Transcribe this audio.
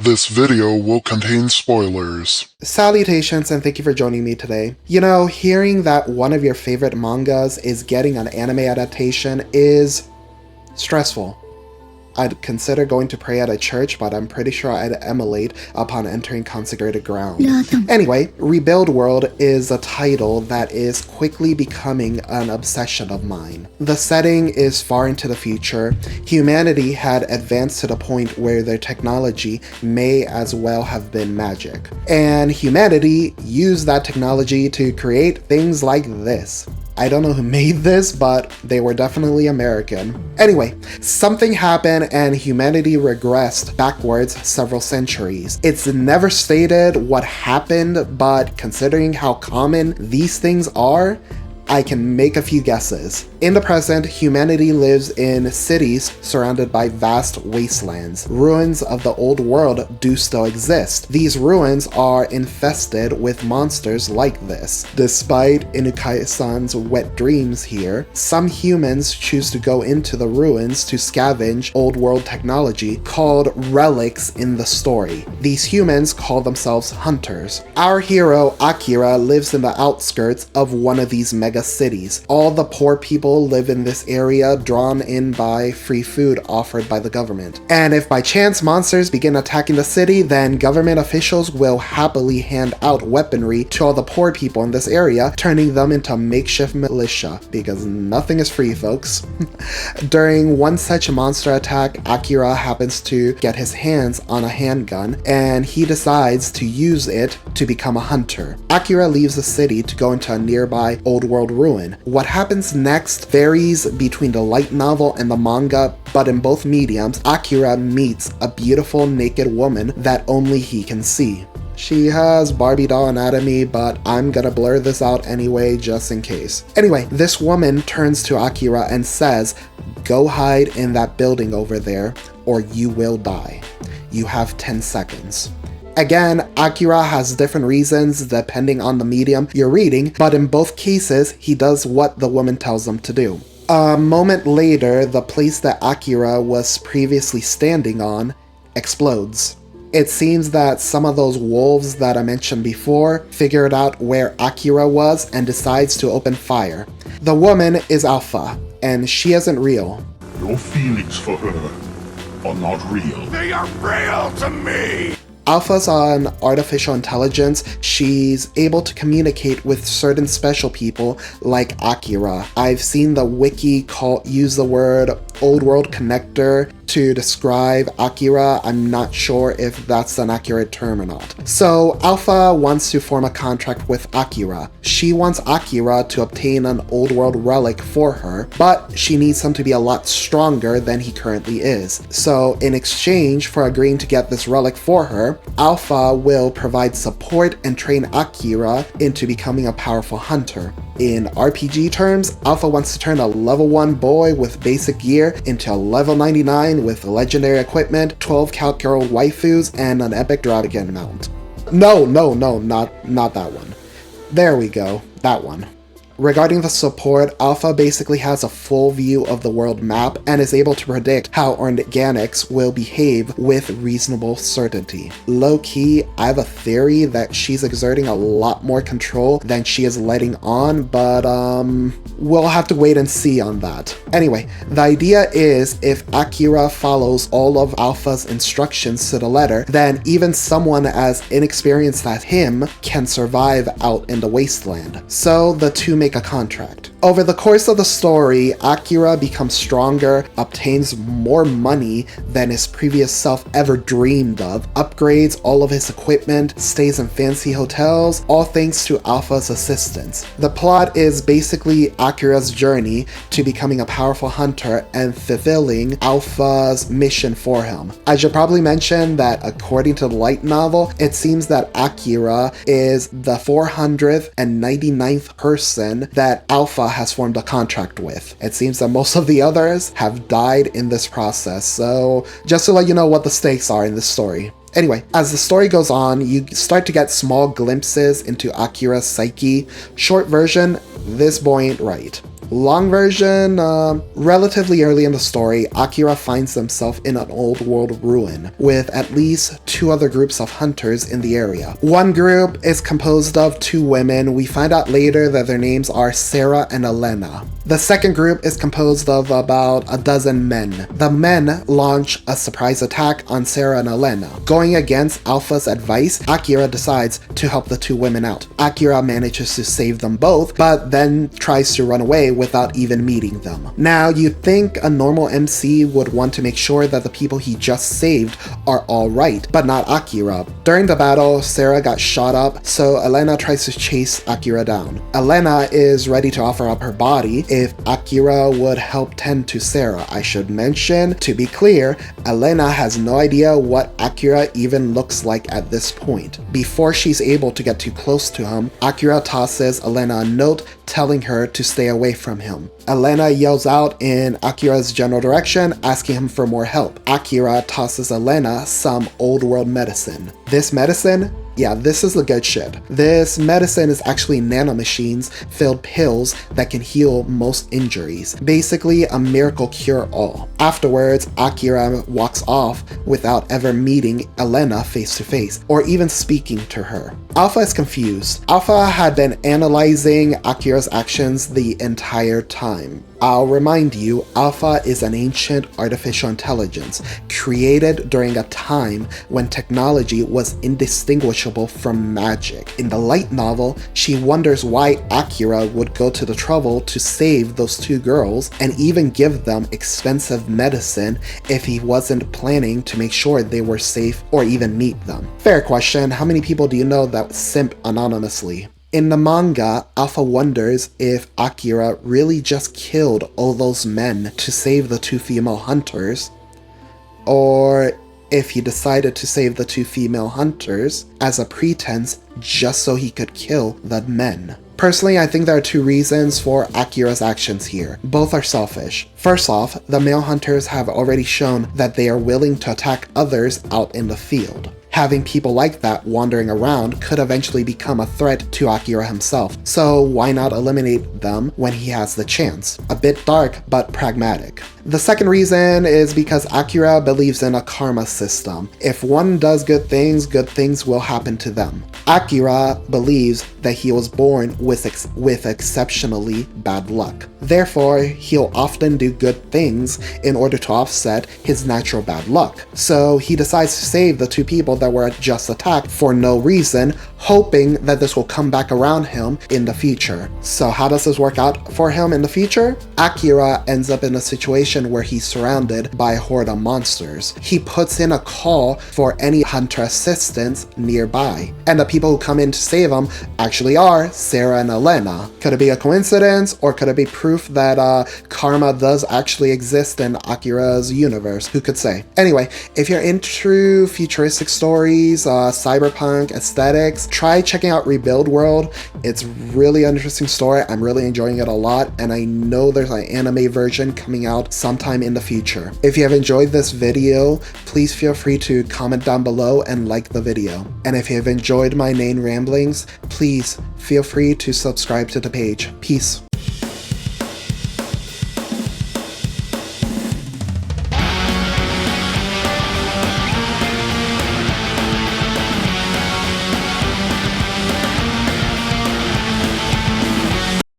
This video will contain spoilers. Salutations and thank you for joining me today. You know, hearing that one of your favorite mangas is getting an anime adaptation is stressful. I'd consider going to pray at a church, but I'm pretty sure I'd emulate upon entering consecrated ground. Anyway, Rebuild World is a title that is quickly becoming an obsession of mine. The setting is far into the future. Humanity had advanced to the point where their technology may as well have been magic. And humanity used that technology to create things like this. I don't know who made this, but they were definitely American. Anyway, something happened and humanity regressed backwards several centuries. It's never stated what happened, but considering how common these things are, I can make a few guesses. In the present, humanity lives in cities surrounded by vast wastelands. Ruins of the old world do still exist. These ruins are infested with monsters like this. Despite Inukai-san's wet dreams here, some humans choose to go into the ruins to scavenge old world technology called relics in the story. These humans call themselves hunters. Our hero, Akira, lives in the outskirts of one of these mega cities. All the poor people live in this area, drawn in by free food offered by the government. And if by chance monsters begin attacking the city, then government officials will happily hand out weaponry to all the poor people in this area, turning them into makeshift militia, because nothing is free, folks. During one such monster attack, Akira happens to get his hands on a handgun, and he decides to use it to become a hunter. Akira leaves the city to go into a nearby old world ruin. What happens next varies between the light novel and the manga, but in both mediums, Akira meets a beautiful naked woman that only he can see. She has Barbie doll anatomy, but I'm gonna blur this out anyway, just in case. Anyway, this woman turns to Akira and says, "Go hide in that building over there, or you will die. You have 10 seconds. Again, Akira has different reasons depending on the medium you're reading, but in both cases, he does what the woman tells him to do. A moment later, the place that Akira was previously standing on explodes. It seems that some of those wolves that I mentioned before figured out where Akira was and decides to open fire. The woman is Alpha, and she isn't real. Your feelings for her are not real. They are real to me! Alpha's an artificial intelligence. She's able to communicate with certain special people like Akira. I've seen the wiki use the word old world connector to describe Akira. I'm not sure if that's an accurate term or not. So Alpha wants to form a contract with Akira. She wants Akira to obtain an old world relic for her, but she needs him to be a lot stronger than he currently is. So in exchange for agreeing to get this relic for her, Alpha will provide support and train Akira into becoming a powerful hunter. In RPG terms, Alpha wants to turn a level 1 boy with basic gear into a level 99 with legendary equipment, 12 Calcaro waifus, and an epic dragon mount. No, not that one. There we go, that one. Regarding the support, Alpha basically has a full view of the world map and is able to predict how organics will behave with reasonable certainty. Low-key, I have a theory that she's exerting a lot more control than she is letting on, but we'll have to wait and see on that. Anyway, the idea is if Akira follows all of Alpha's instructions to the letter, then even someone as inexperienced as him can survive out in the wasteland. So the two make a contract. Over the course of the story, Akira becomes stronger, obtains more money than his previous self ever dreamed of, upgrades all of his equipment, stays in fancy hotels, all thanks to Alpha's assistance. The plot is basically Akira's journey to becoming a powerful hunter and fulfilling Alpha's mission for him. I should probably mention that according to the light novel, it seems that Akira is the 499th person that Alpha has formed a contract with. It seems that most of the others have died in this process, so just to let you know what the stakes are in this story. Anyway, as the story goes on, you start to get small glimpses into Akira's psyche. Short version, this boy ain't right. Long version, relatively early in the story, Akira finds himself in an old world ruin with at least 2 other groups of hunters in the area. One group is composed of 2 women. We find out later that their names are Sarah and Elena. The second group is composed of about a dozen men. The men launch a surprise attack on Sarah and Elena. Going against Alpha's advice, Akira decides to help the 2 women out. Akira manages to save them both, but then tries to run away without even meeting them. Now, you'd think a normal MC would want to make sure that the people he just saved are alright, but not Akira. During the battle, Sarah got shot up, so Elena tries to chase Akira down. Elena is ready to offer up her body if Akira would help tend to Sarah. I should mention, to be clear, Elena has no idea what Akira even looks like at this point. Before she's able to get too close to him, Akira tosses Elena a note telling her to stay away from him. Elena yells out in Akira's general direction, asking him for more help. Akira tosses Elena some old world medicine. This medicine? Yeah, this is the good shit. This medicine is actually nanomachines filled pills that can heal most injuries. Basically a miracle cure-all. Afterwards, Akira walks off without ever meeting Elena face to face or even speaking to her. Alpha is confused. Alpha had been analyzing Akira's actions the entire time. I'll remind you, Alpha is an ancient artificial intelligence created during a time when technology was indistinguishable from magic. In the light novel, she wonders why Akira would go to the trouble to save those 2 girls and even give them expensive medicine if he wasn't planning to make sure they were safe or even meet them. Fair question, how many people do you know that simp anonymously? In the manga, Alpha wonders if Akira really just killed all those men to save the 2 female hunters, or if he decided to save the 2 female hunters as a pretense just so he could kill the men. Personally, I think there are 2 reasons for Akira's actions here. Both are selfish. First off, the male hunters have already shown that they are willing to attack others out in the field. Having people like that wandering around could eventually become a threat to Akira himself, so why not eliminate them when he has the chance? A bit dark, but pragmatic. The second reason is because Akira believes in a karma system. If one does good things will happen to them. Akira believes that he was born with exceptionally bad luck. Therefore, he'll often do good things in order to offset his natural bad luck. So he decides to save the 2 people that were just attacked for no reason, hoping that this will come back around him in the future. So how does this work out for him in the future? Akira ends up in a situation where he's surrounded by a horde of monsters. He puts in a call for any hunter assistance nearby, and the people who come in to save him actually are Sarah and Elena. Could it be a coincidence, or could it be proof that karma does actually exist in Akira's universe? Who could say? Anyway, if you're into futuristic stories, cyberpunk aesthetics, try checking out Rebuild World. It's really an interesting story. I'm really enjoying it a lot, and I know there's an anime version coming out sometime in the future. If you have enjoyed this video, please feel free to comment down below and like the video. And if you have enjoyed my main ramblings, please feel free to subscribe to the page. Peace.